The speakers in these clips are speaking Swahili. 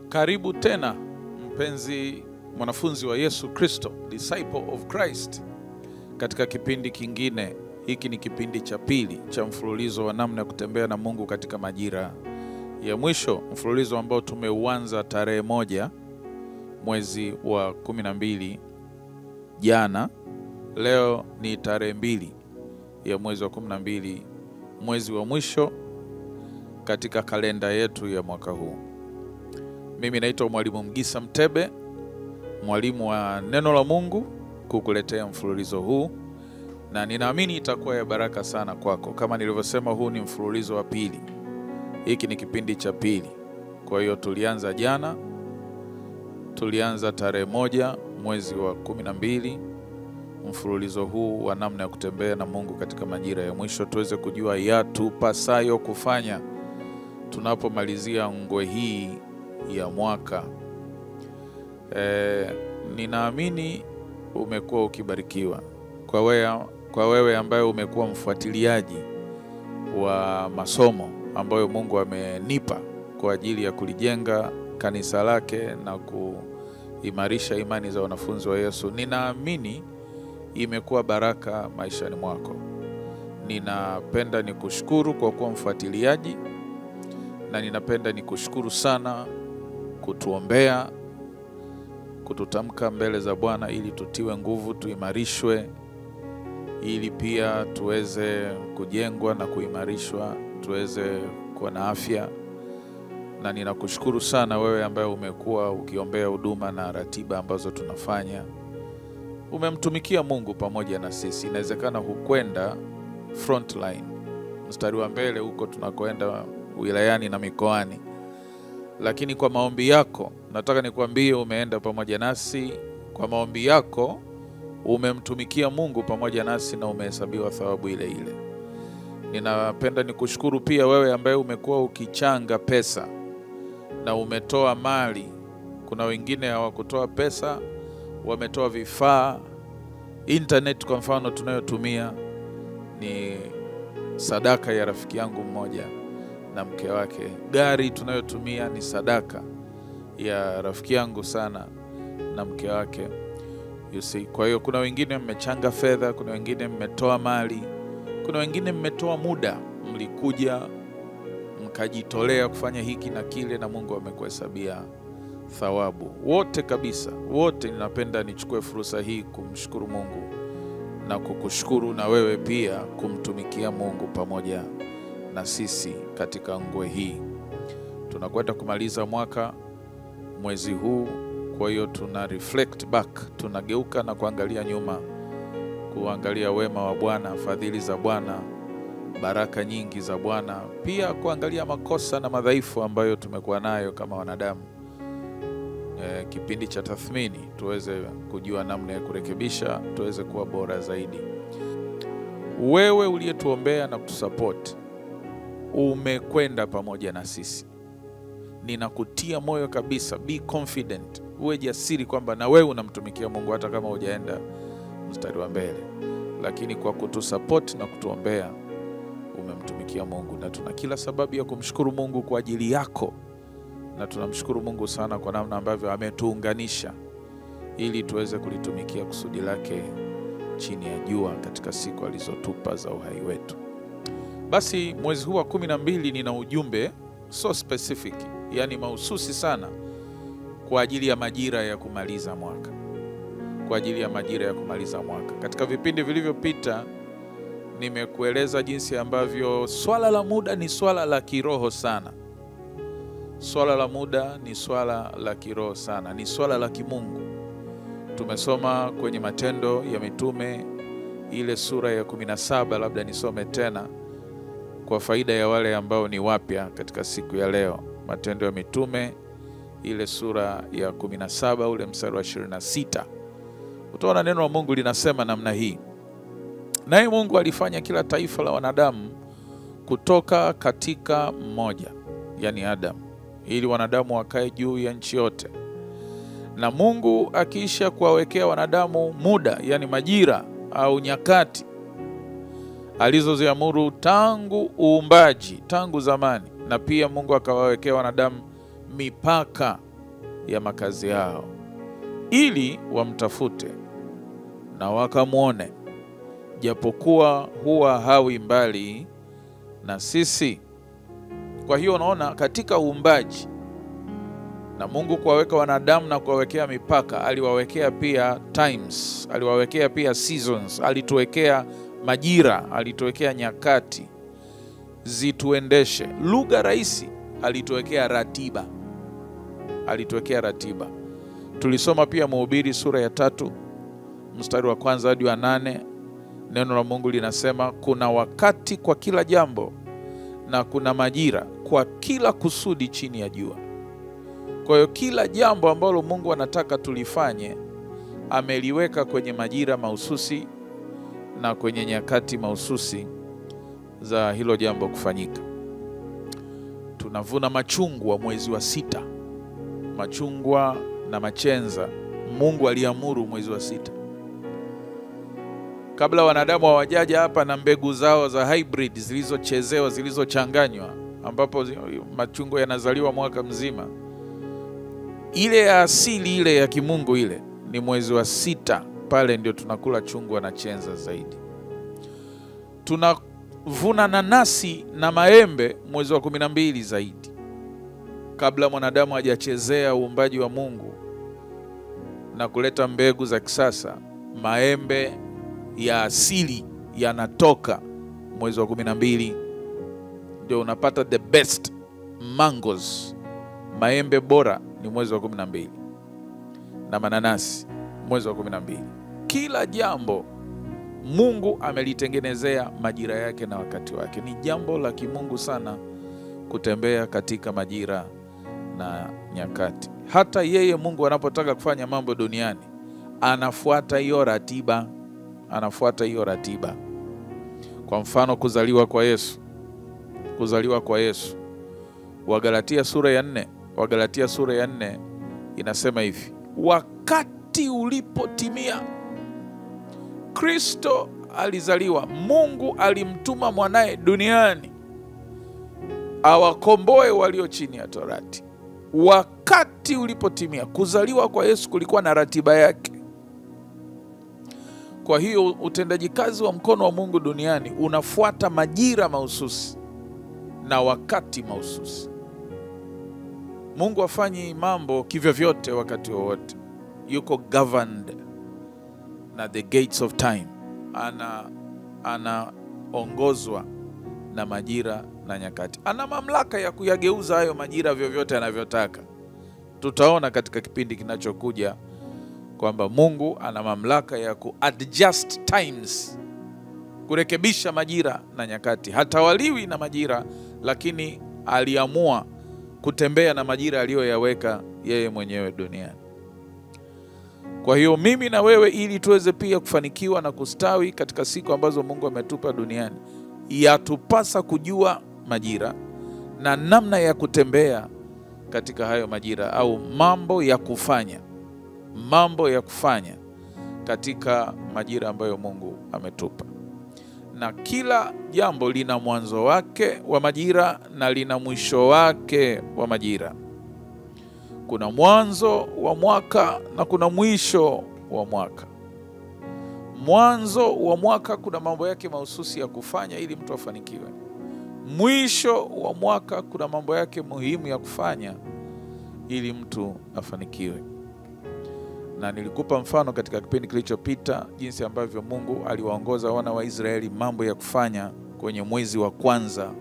Karibu tena mpenzi mwanafunzi wa Yesu Kristo, disciple of Christ, katika kipindi kingine. Hiki ni kipindi cha pili cha mfululizo wa namna ya kutembea na Mungu katika majira ya mwisho, mfululizo ambao tumeuanza tarehe 1 mwezi wa 12 jana. Leo ni tarehe 2 ya mwezi wa 12, mwezi wa mwisho katika kalenda yetu ya mwaka huu. Mimi naitwa Mwalimu Mgisa Mtebe, mwalimu wa neno la Mungu, kukuletea mfululizo huu, na ninaamini itakuwa ya baraka sana kwako. Kama nilivyosema, huu ni mfululizo wa pili. Hiki ni kipindi cha pili. Kwa hiyo tulianza jana, tulianza tarehe 1 mwezi wa 12 mfululizo huu wa namna ya kutembea na Mungu katika majira ya mwisho, tuweze kujua yatupasayo kufanya tunapomalizia ngwe hii ya mwaka. Ninaamini umekuwa ukibarikiwa. Kwa wewe ambaye umekuwa mfuatiliaji wa masomo ambayo Mungu amenipa kwa ajili ya kulijenga kanisa lake na kuimarisha imani za wanafunzi wa Yesu, ninaamini imekuwa baraka maishani mwako. Ninapenda nikushukuru kwa kuwa mfuatiliaji, na ninapenda nikushukuru sana kutuombea, kututamka mbele za Bwana ili tutiwe nguvu, tuimarishwe, ili pia tuweze kujengwa na kuimarishwa, tuweze kuwa na afya. Na ninakushukuru sana wewe ambaye umekuwa ukiombea huduma na ratiba ambazo tunafanya. Umemtumikia Mungu pamoja na sisi. Inawezekana hukwenda frontline, mstari wa mbele huko tunakoenda wilayani na mikoani, lakini kwa maombi yako nataka nikwambie umeenda pamoja nasi. Kwa maombi yako umemtumikia Mungu pamoja nasi na umehesabiwa thawabu ile ile. Ninapenda nikushukuru pia wewe ambaye umekuwa ukichanga pesa na umetoa mali. Kuna wengine hawakutoa pesa, wametoa vifaa. Internet kwa mfano tunayotumia ni sadaka ya rafiki yangu mmoja na mke wake. Gari tunayotumia ni sadaka ya rafiki yangu sana na mke wake. You see, kwa hiyo kuna wengine mmechanga fedha, kuna wengine mmetoa mali, kuna wengine mmetoa muda, mlikuja mkajitolea kufanya hiki na kile, na Mungu amekuhesabia thawabu. Wote kabisa, wote ninapenda nichukue fursa hii kumshukuru Mungu na kukushukuru na wewe pia kumtumikia Mungu pamoja na sisi katika ngwe hii. Tunakwenda kumaliza mwaka mwezi huu, kwa hiyo tuna reflect back, tunageuka na kuangalia nyuma, kuangalia wema wa Bwana, fadhili za Bwana, baraka nyingi za Bwana, pia kuangalia makosa na madhaifu ambayo tumekuwa nayo kama wanadamu. Kipindi cha tathmini, tuweze kujua namna ya kurekebisha, tuweze kuwa bora zaidi. Wewe uliyetuombea na kutusupport, umekwenda pamoja na sisi. Ninakutia moyo kabisa, be confident, uwe jasiri kwamba na wewe unamtumikia Mungu hata kama hujaenda mstari wa mbele. Lakini kwa kutusupport na kutuombea, umemtumikia Mungu, na tuna kila sababu ya kumshukuru Mungu kwa ajili yako. Na tunamshukuru Mungu sana kwa namna ambavyo ametuunganisha ili tuweze kulitumikia kusudi lake chini ya jua katika siku alizotupa za uhai wetu. Basi mwezi huu wa 12 nina ujumbe so specific, yani mahususi sana kwa ajili ya majira ya kumaliza mwaka. Kwa ajili ya majira ya kumaliza mwaka. Katika vipindi vilivyopita nimekueleza jinsi ambavyo swala la muda ni swala la kiroho sana. Swala la muda ni swala la kiroho sana, ni swala la kimungu. Tumesoma kwenye Matendo ya Mitume ile sura ya 17, labda nisome tena kwa faida ya wale ambao ni wapya katika siku ya leo. Matendo ya Mitume ile sura ya 17 ule mstari wa 26. Utaona neno la Mungu linasema namna hii: naye Mungu alifanya kila taifa la wanadamu kutoka katika mmoja, yani Adamu, ili wanadamu wakae juu ya nchi yote. Na Mungu akiisha kuwawekea wanadamu muda, yani majira au nyakati alizoziamuru tangu uumbaji, tangu zamani, na pia Mungu akawawekea wanadamu mipaka ya makazi yao, ili wamtafute na wakamwone, japokuwa huwa hawi mbali na sisi. Kwa hiyo unaona, katika uumbaji na Mungu kuwaweka wanadamu na kuwawekea mipaka, aliwawekea pia times, aliwawekea pia seasons, alituwekea majira, alituwekea nyakati zituendeshe. Lugha rahisi, alituwekea ratiba. Alituwekea ratiba. Tulisoma pia Mhubiri sura ya 3 mstari wa 1 hadi wa 8. Neno la Mungu linasema kuna wakati kwa kila jambo na kuna majira kwa kila kusudi chini ya jua. Kwa hiyo kila jambo ambalo Mungu anataka tulifanye ameliweka kwenye majira mahususi na kwenye nyakati mahususi za hilo jambo kufanyika. Tunavuna machungwa mwezi wa 6. Machungwa na machenza Mungu aliamuru mwezi wa 6. Kabla wanadamu hawajaja hapa na mbegu zao za hybrid zilizochezewa, zilizochanganywa, ambapo machungwa yanazaliwa mwaka mzima, ile ya asili, ile ya kimungu, ile ni mwezi wa 6. Pale ndio tunakula chungwa na chenza zaidi. Tunavuna nanasi na maembe mwezi wa 12 zaidi, kabla mwanadamu hajachezea uumbaji wa Mungu na kuleta mbegu za kisasa. Maembe ya asili yanatoka mwezi wa 12, ndio unapata the best mangoes. Maembe bora ni mwezi wa 12, na mananasi mwezi wa 12. Kila jambo Mungu amelitengenezea majira yake na wakati wake. Ni jambo la kimungu sana kutembea katika majira na nyakati. Hata yeye Mungu anapotaka kufanya mambo duniani anafuata hiyo ratiba. Anafuata hiyo ratiba. Kwa mfano, kuzaliwa kwa Yesu. Kuzaliwa kwa Yesu, Wagalatia sura ya 4. Wagalatia sura ya 4 inasema hivi: wakati ulipotimia, Kristo alizaliwa. Mungu alimtuma mwanae duniani awakomboe walio chini ya torati. Wakati ulipotimia. Kuzaliwa kwa Yesu kulikuwa na ratiba yake. Kwa hiyo utendaji kazi wa mkono wa Mungu duniani unafuata majira mahususi na wakati mahususi. Mungu hafanyi mambo kivyo vyote wakati wowote. Yuko governed na the gates of time. Anaongozwa na majira na nyakati. Ana mamlaka ya kuyageuza hayo majira vyovyote anavyotaka. Tutaona katika kipindi kinachokuja kwamba Mungu ana mamlaka ya ku-adjust times, kurekebisha majira na nyakati. Hatawaliwi na majira, lakini aliamua kutembea na majira aliyoyaweka yeye mwenyewe duniani. Kwa hiyo mimi na wewe, ili tuweze pia kufanikiwa na kustawi katika siku ambazo Mungu ametupa duniani, yatupasa kujua majira na namna ya kutembea katika hayo majira, au mambo ya kufanya. Mambo ya kufanya katika majira ambayo Mungu ametupa. Na kila jambo lina mwanzo wake wa majira na lina mwisho wake wa majira. Kuna mwanzo wa mwaka na kuna mwisho wa mwaka. Mwanzo wa mwaka kuna mambo yake mahususi ya kufanya ili mtu afanikiwe. Mwisho wa mwaka kuna mambo yake muhimu ya kufanya ili mtu afanikiwe. Na nilikupa mfano katika kipindi kilichopita jinsi ambavyo Mungu aliwaongoza wana wa Israeli mambo ya kufanya kwenye mwezi wa kwanza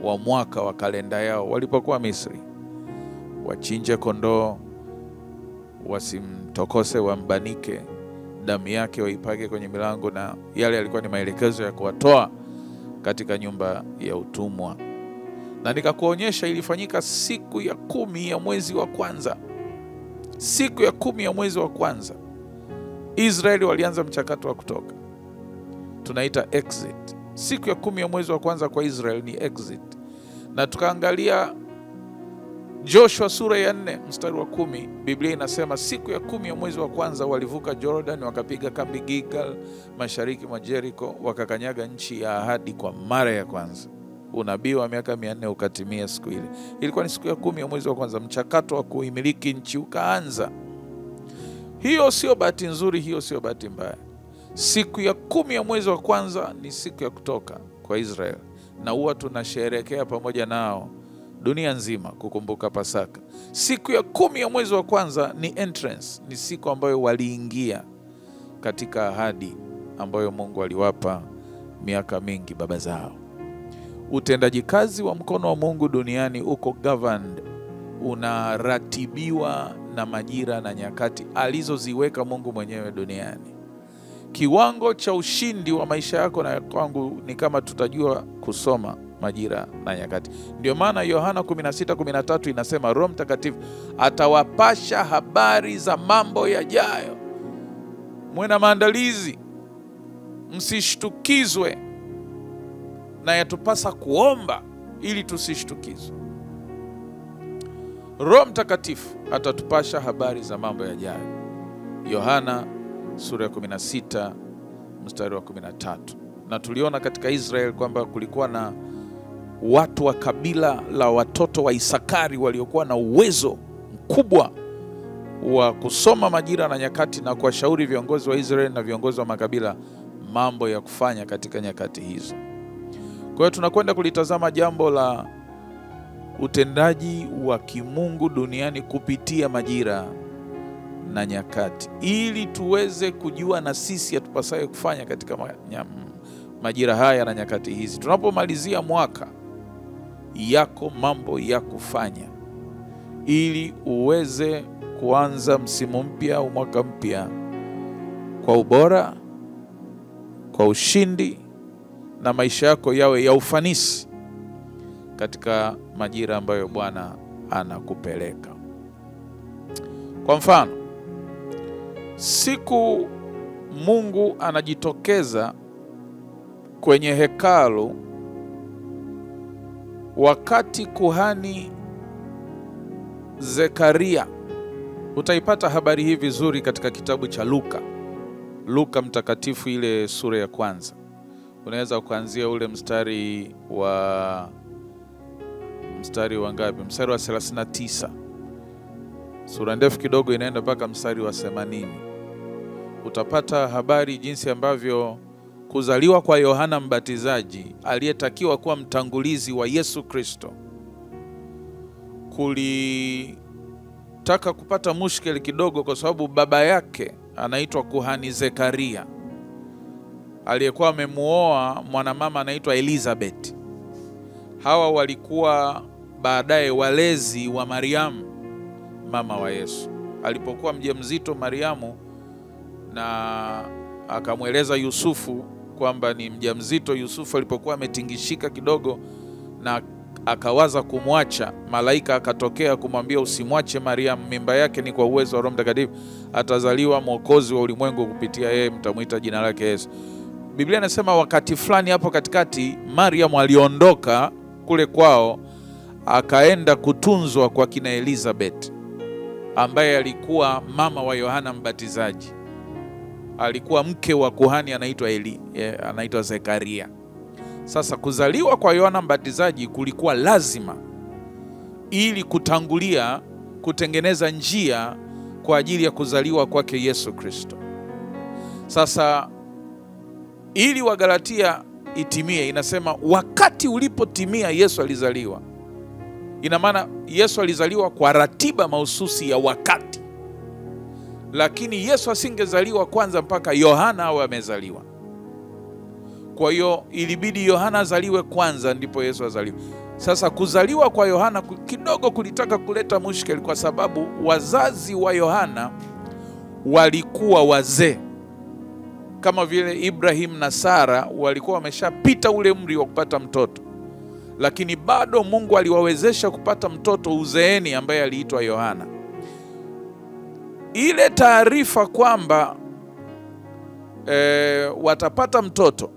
wa mwaka wa kalenda yao walipokuwa Misri. Wachinje kondoo, wasimtokose, wambanike, damu yake waipake kwenye milango, na yale yalikuwa ni maelekezo ya kuwatoa katika nyumba ya utumwa. Na nikakuonyesha ilifanyika siku ya 10 ya mwezi wa kwanza. Siku ya 10 ya mwezi wa kwanza Israeli walianza mchakato wa kutoka. Tunaita exit. Siku ya 10 ya mwezi wa kwanza kwa Israeli ni exit. Na tukaangalia Joshua sura ya 4 mstari wa 10. Biblia inasema siku ya 10 ya mwezi wa kwanza walivuka Jordan, wakapiga kambi Gilgal mashariki mwa Jericho, wakakanyaga nchi ya ahadi kwa mara ya kwanza. unabii wa miaka 400 ukatimia siku ile. Ilikuwa ni siku ya 10 ya mwezi wa kwanza, mchakato wa kuimiliki nchi ukaanza. Hiyo sio bahati nzuri, hiyo sio bahati mbaya. Siku ya 10 ya mwezi wa kwanza ni siku ya kutoka kwa Israeli, na huwa tunasherehekea pamoja nao dunia nzima kukumbuka Pasaka. Siku ya 10 ya mwezi wa kwanza ni entrance, ni siku ambayo waliingia katika ahadi ambayo Mungu aliwapa miaka mingi baba zao. Utendaji kazi wa mkono wa Mungu duniani uko governed, unaratibiwa na majira na nyakati alizoziweka Mungu mwenyewe duniani. Kiwango cha ushindi wa maisha yako na kwangu ni kama tutajua kusoma majira na nyakati. Ndio maana Yohana 16:13 inasema Roho Mtakatifu atawapasha habari za mambo yajayo. Mwe na maandalizi, msishtukizwe, na yatupasa kuomba ili tusishtukizwe. Roho Mtakatifu atatupasha habari za mambo yajayo. Yohana sura ya 16 mstari wa 13. Na tuliona katika Israeli kwamba kulikuwa na watu wa kabila la watoto wa Isakari waliokuwa na uwezo mkubwa wa kusoma majira na nyakati na kuwashauri viongozi wa Israeli na viongozi wa makabila mambo ya kufanya katika nyakati hizo. Kwa hiyo tunakwenda kulitazama jambo la utendaji wa kimungu duniani kupitia majira na nyakati, ili tuweze kujua na sisi yatupasaye kufanya katika majira haya na nyakati hizi. Tunapomalizia mwaka, yako mambo ya kufanya ili uweze kuanza msimu mpya au mwaka mpya kwa ubora, kwa ushindi, na maisha yako yawe ya ufanisi katika majira ambayo Bwana anakupeleka. Kwa mfano, siku Mungu anajitokeza kwenye hekalu, wakati kuhani Zekaria, utaipata habari hii vizuri katika kitabu cha Luka mtakatifu, ile sura ya kwanza. Unaweza kuanzia ule mstari wa ngapi? Mstari wa 39. Sura ndefu kidogo, inaenda mpaka mstari wa 80. Utapata habari jinsi ambavyo kuzaliwa kwa Yohana Mbatizaji, aliyetakiwa kuwa mtangulizi wa Yesu Kristo, kulitaka kupata mushkeli kidogo, kwa sababu baba yake anaitwa kuhani Zekaria, aliyekuwa amemuoa mwanamama anaitwa Elizabeth. Hawa walikuwa baadaye walezi wa Mariamu, mama wa Yesu. Alipokuwa mjamzito Mariamu, na akamweleza Yusufu kwamba ni mjamzito, Yusufu alipokuwa ametingishika kidogo na akawaza kumwacha, malaika akatokea kumwambia, usimwache Mariamu, mimba yake ni kwa uwezo wa Roho Mtakatifu, atazaliwa mwokozi wa ulimwengu kupitia yeye, mtamuita jina lake Yesu. Biblia inasema wakati fulani hapo katikati, Mariamu aliondoka kule kwao, akaenda kutunzwa kwa kina Elizabeth, ambaye alikuwa mama wa Yohana Mbatizaji. Alikuwa mke wa kuhani anaitwa Zekaria. Sasa kuzaliwa kwa Yohana Mbatizaji kulikuwa lazima, ili kutangulia kutengeneza njia kwa ajili ya kuzaliwa kwake Yesu Kristo. Sasa ili Wagalatia itimie, inasema wakati ulipotimia Yesu alizaliwa. Ina maana Yesu alizaliwa kwa ratiba mahususi ya wakati, lakini Yesu asingezaliwa kwanza mpaka Yohana awe amezaliwa. Kwa hiyo ilibidi Yohana azaliwe kwanza ndipo Yesu azaliwe. Sasa kuzaliwa kwa Yohana kidogo kulitaka kuleta mushkeli, kwa sababu wazazi wa Yohana walikuwa wazee, kama vile Ibrahim na Sara walikuwa wameshapita ule umri wa kupata mtoto, lakini bado Mungu aliwawezesha kupata mtoto uzeeni ambaye aliitwa Yohana. Ile taarifa kwamba watapata mtoto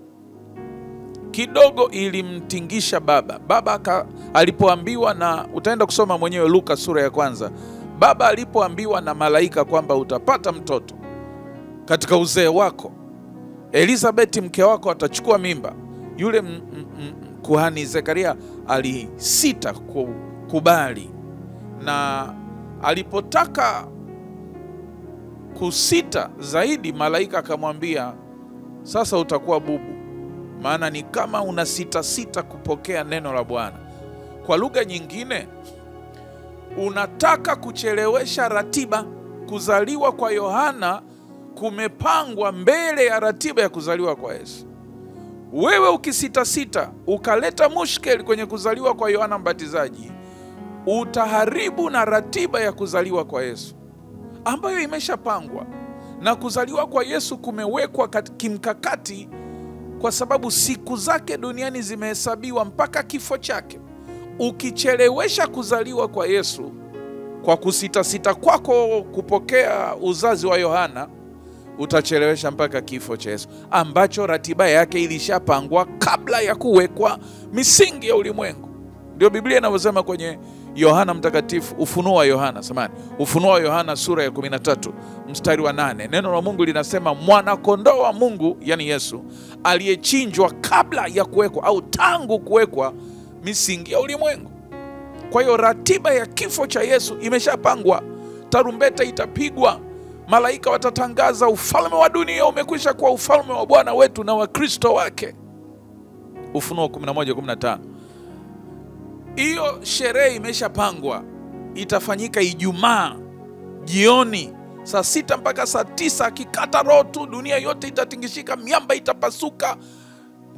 kidogo ilimtingisha baba. Alipoambiwa, na utaenda kusoma mwenyewe Luka sura ya kwanza, baba alipoambiwa na malaika kwamba utapata mtoto katika uzee wako, Elizabeth mke wako atachukua mimba, yule kuhani Zekaria alisita kukubali, na alipotaka kusita zaidi, malaika akamwambia, sasa utakuwa bubu, maana ni kama una sita kupokea neno la Bwana. Kwa lugha nyingine, unataka kuchelewesha ratiba. Kuzaliwa kwa Yohana kumepangwa mbele ya ratiba ya kuzaliwa kwa Yesu. Wewe ukisita ukaleta mushkeli kwenye kuzaliwa kwa Yohana Mbatizaji, utaharibu na ratiba ya kuzaliwa kwa Yesu ambayo imeshapangwa. Na kuzaliwa kwa Yesu kumewekwa kimkakati, kwa sababu siku zake duniani zimehesabiwa mpaka kifo chake. Ukichelewesha kuzaliwa kwa Yesu kwa kusita kwako kupokea uzazi wa Yohana, utachelewesha mpaka kifo cha Yesu, ambacho ratiba yake ilishapangwa kabla ya kuwekwa misingi ya ulimwengu. Ndio Biblia inavyosema kwenye Yohana Mtakatifu, Ufunuo wa Yohana sura ya 13 mstari wa 8. Neno la Mungu linasema, mwana kondoo wa Mungu, yani Yesu, aliyechinjwa kabla ya kuwekwa au tangu kuwekwa misingi ya ulimwengu. Kwa hiyo ratiba ya kifo cha Yesu imeshapangwa. Tarumbeta itapigwa, malaika watatangaza, ufalme wa dunia umekwisha kuwa ufalme wa Bwana wetu na wa Kristo wake. Ufunuo 11:15. Hiyo sherehe imeshapangwa, itafanyika Ijumaa jioni saa 6 mpaka saa 9. Akikata roho tu, dunia yote itatingishika, miamba itapasuka,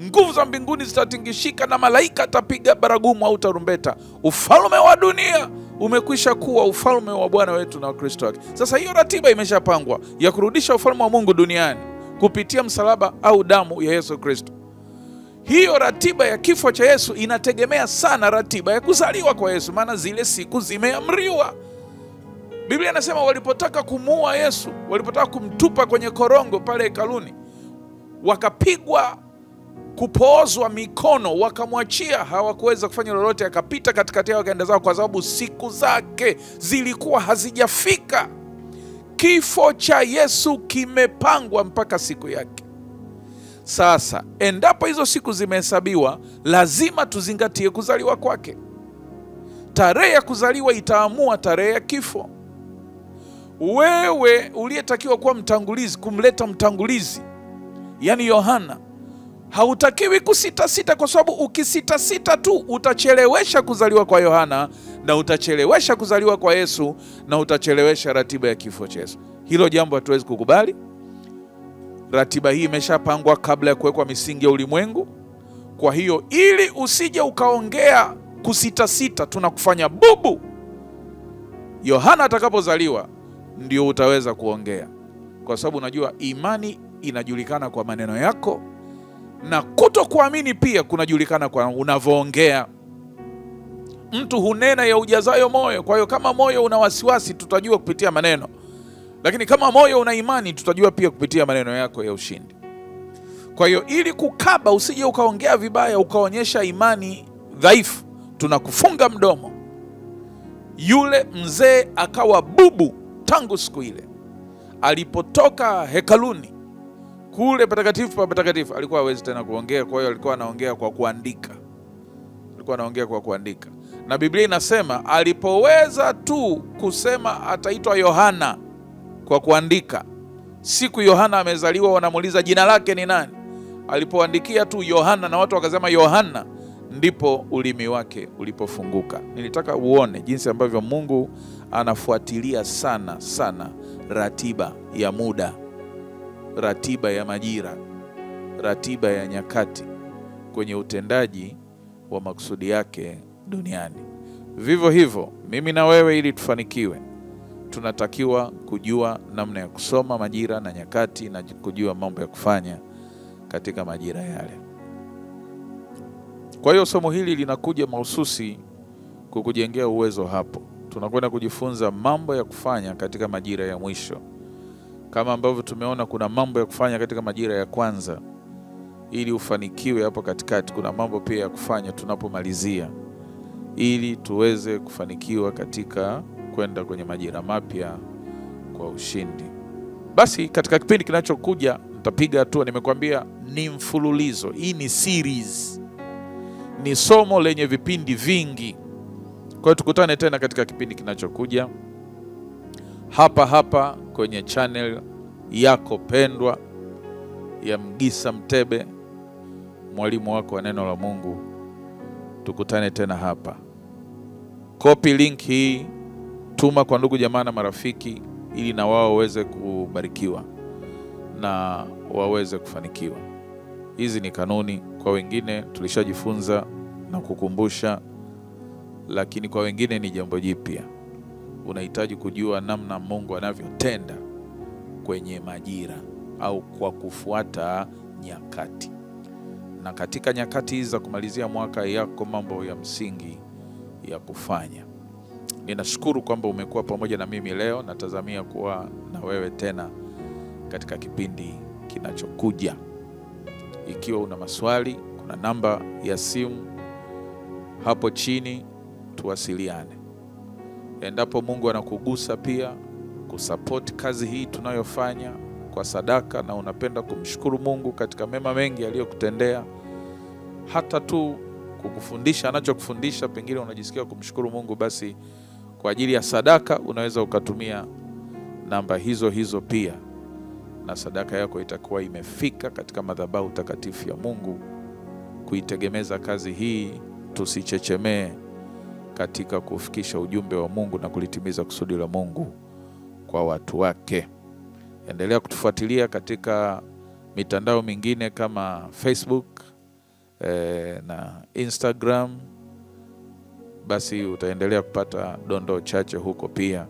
nguvu za mbinguni zitatingishika, na malaika atapiga baragumu au tarumbeta. Ufalme wa dunia umekwisha kuwa ufalme wa Bwana wetu na wa Kristo wake. Sasa hiyo ratiba imeshapangwa ya kurudisha ufalme wa Mungu duniani kupitia msalaba au damu ya Yesu Kristo. Hiyo ratiba ya kifo cha Yesu inategemea sana ratiba ya kuzaliwa kwa Yesu, maana zile siku zimeamriwa. Biblia inasema walipotaka kumuua Yesu, walipotaka kumtupa kwenye korongo pale hekaluni, wakapigwa, kupoozwa mikono, wakamwachia, hawakuweza kufanya lolote, akapita katikati yao akaenda zao, kwa sababu siku zake zilikuwa hazijafika. Kifo cha Yesu kimepangwa mpaka siku yake. Sasa endapo hizo siku zimehesabiwa, lazima tuzingatie kuzaliwa kwake. Tarehe ya kuzaliwa itaamua tarehe ya kifo. Wewe uliyetakiwa kuwa mtangulizi, kumleta mtangulizi, yani Yohana, hautakiwi kusita, kwa sababu ukisita tu utachelewesha kuzaliwa kwa Yohana, na utachelewesha kuzaliwa kwa Yesu, na utachelewesha ratiba ya kifo cha Yesu. Hilo jambo hatuwezi kukubali. Ratiba hii imeshapangwa kabla ya kuwekwa misingi ya ulimwengu. Kwa hiyo ili usije ukaongea kusita, tunakufanya bubu. Yohana atakapozaliwa ndio utaweza kuongea, kwa sababu unajua imani inajulikana kwa maneno yako, na kutokuamini pia kunajulikana kwa unavyoongea. Mtu hunena ya ujazayo moyo. Kwa hiyo kama moyo una wasiwasi, tutajua kupitia maneno, lakini kama moyo una imani, tutajua pia kupitia maneno yako ya ushindi. Kwa hiyo ili kukaba, usije ukaongea vibaya, ukaonyesha imani dhaifu, tunakufunga mdomo. Yule mzee akawa bubu tangu siku ile alipotoka hekaluni kule patakatifu pa patakatifu. Alikuwa hawezi tena kuongea, kwa hiyo alikuwa anaongea kwa kuandika. Na Biblia inasema alipoweza tu kusema ataitwa Yohana kwa kuandika, siku Yohana amezaliwa wanamuuliza jina lake ni nani, alipoandikia tu Yohana na watu wakasema Yohana, ndipo ulimi wake ulipofunguka. Nilitaka uone jinsi ambavyo Mungu anafuatilia sana ratiba ya muda, ratiba ya majira, ratiba ya nyakati kwenye utendaji wa makusudi yake duniani. Vivyo hivyo, mimi na wewe, ili tufanikiwe, tunatakiwa kujua namna ya kusoma majira na nyakati, na kujua mambo ya kufanya katika majira yale. Kwa hiyo somo hili linakuja mahususi kukujengea uwezo hapo. Tunakwenda kujifunza mambo ya kufanya katika majira ya mwisho. Kama ambavyo tumeona kuna mambo ya kufanya katika majira ya kwanza, ili ufanikiwe hapo katikati, kuna mambo pia ya kufanya tunapomalizia, ili tuweze kufanikiwa katika kwenda kwenye majira mapya kwa ushindi. Basi katika kipindi kinachokuja nitapiga hatua. Nimekwambia ni mfululizo, hii ni series. ni somo lenye vipindi vingi. Kwa hiyo tukutane tena katika kipindi kinachokuja hapa hapa kwenye channel yako pendwa ya Mgisa Mtebe, mwalimu wako wa neno la Mungu. Tukutane tena hapa. Copy link hii, tuma kwa ndugu jamaa na marafiki, ili na wao waweze kubarikiwa na waweze kufanikiwa. Hizi ni kanuni, kwa wengine tulishajifunza na kukumbusha, lakini kwa wengine ni jambo jipya. Unahitaji kujua namna Mungu anavyotenda kwenye majira au kwa kufuata nyakati. Na katika nyakati hizi za kumalizia mwaka yako mambo ya msingi ya kufanya. Ninashukuru kwamba umekuwa pamoja na mimi leo. Natazamia kuwa na wewe tena katika kipindi kinachokuja. Ikiwa una maswali, kuna namba ya simu hapo chini, tuwasiliane. Endapo Mungu anakugusa pia kusupport kazi hii tunayofanya kwa sadaka, na unapenda kumshukuru Mungu katika mema mengi aliyokutendea, hata tu kukufundisha anachokufundisha, pengine unajisikia kumshukuru Mungu, basi kwa ajili ya sadaka unaweza ukatumia namba hizo pia, na sadaka yako itakuwa imefika katika madhabahu takatifu ya Mungu kuitegemeza kazi hii. Tusichechemee katika kufikisha ujumbe wa Mungu na kulitimiza kusudi la Mungu kwa watu wake. Endelea kutufuatilia katika mitandao mingine kama Facebook na Instagram. Basi utaendelea kupata dondoo chache huko pia,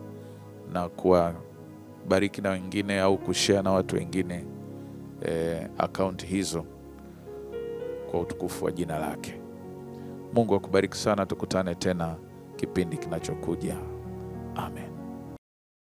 na kuwabariki na wengine au kushare na watu wengine account hizo kwa utukufu wa jina lake. Mungu akubariki sana. Tukutane tena kipindi kinachokuja. Amen.